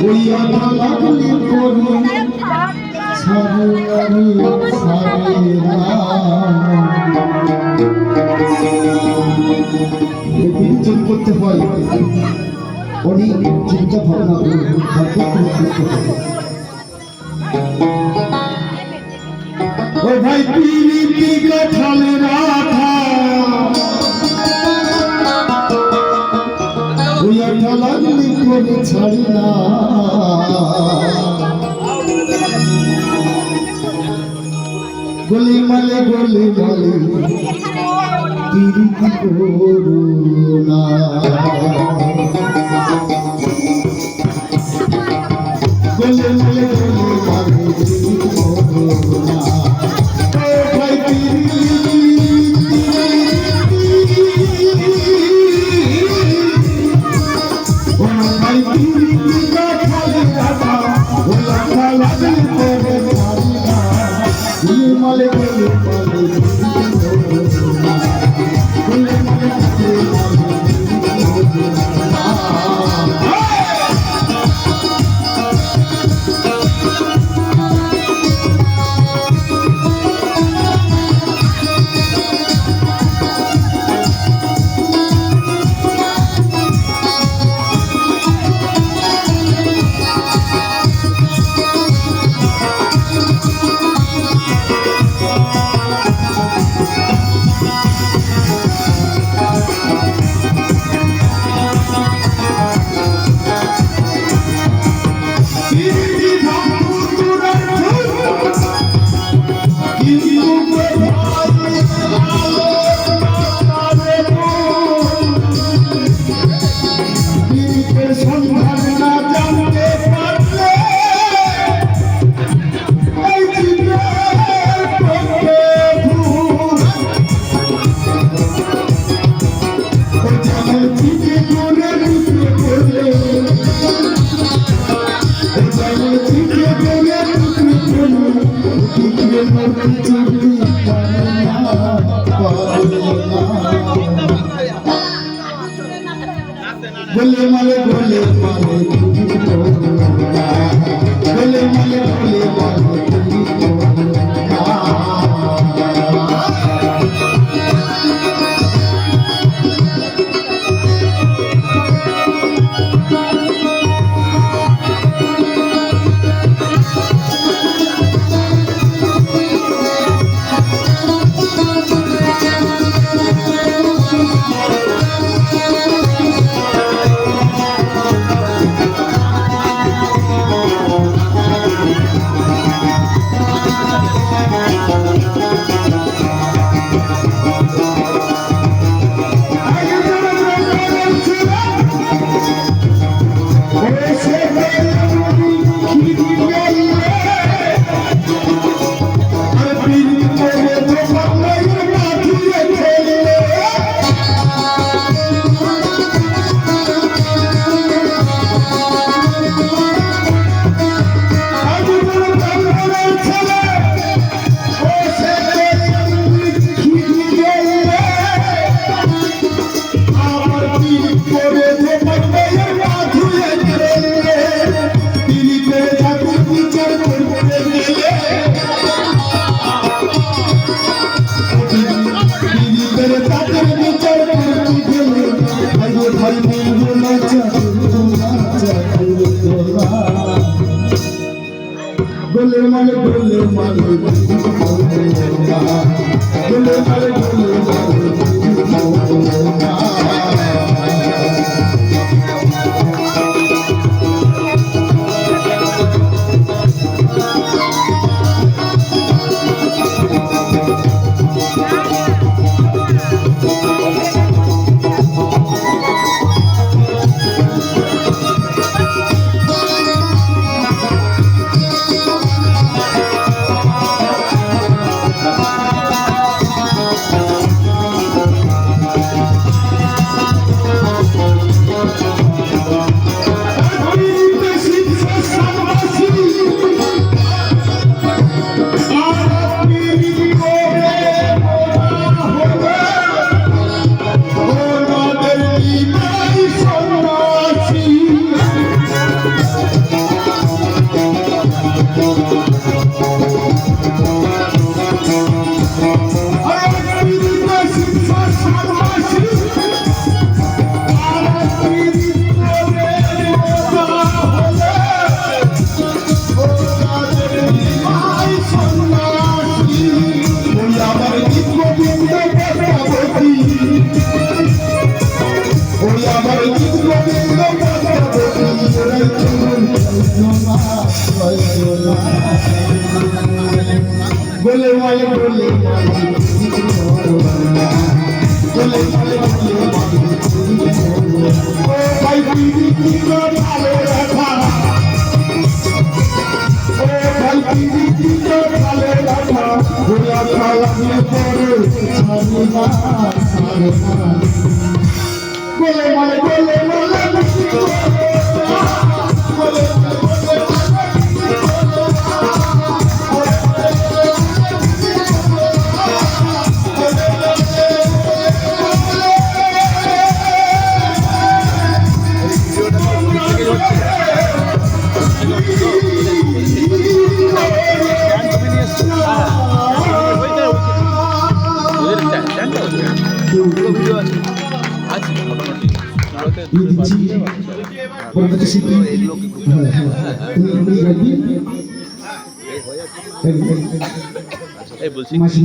ওই আটা লাগলি পরে ছাড়ি চুপ করতে হয় অনেক চিন্তা ভাবনা ও ভাই পিরিতি কাঠালে রাধা ওই আটা লাগলি পরে ছাড়ি না গলি মালে পিরিতি করুণা গলি মালে পিরিতি করুণা ভাই গলে মালে বলে মাঝে পিরিতি করো না গোলে মালে গোলে মাঝে পিরিতি করো না ও ভাই পিরিতি করে আলো রাখা ও ভাই পিরিতি করে আলো রাখা গোলা খাওয়ালে পরে ছাড়ি না ছাড়ে না গোলে মালে গোলে মালে পিরিতি করো না গোলে মালে গোলে বলছি মাসি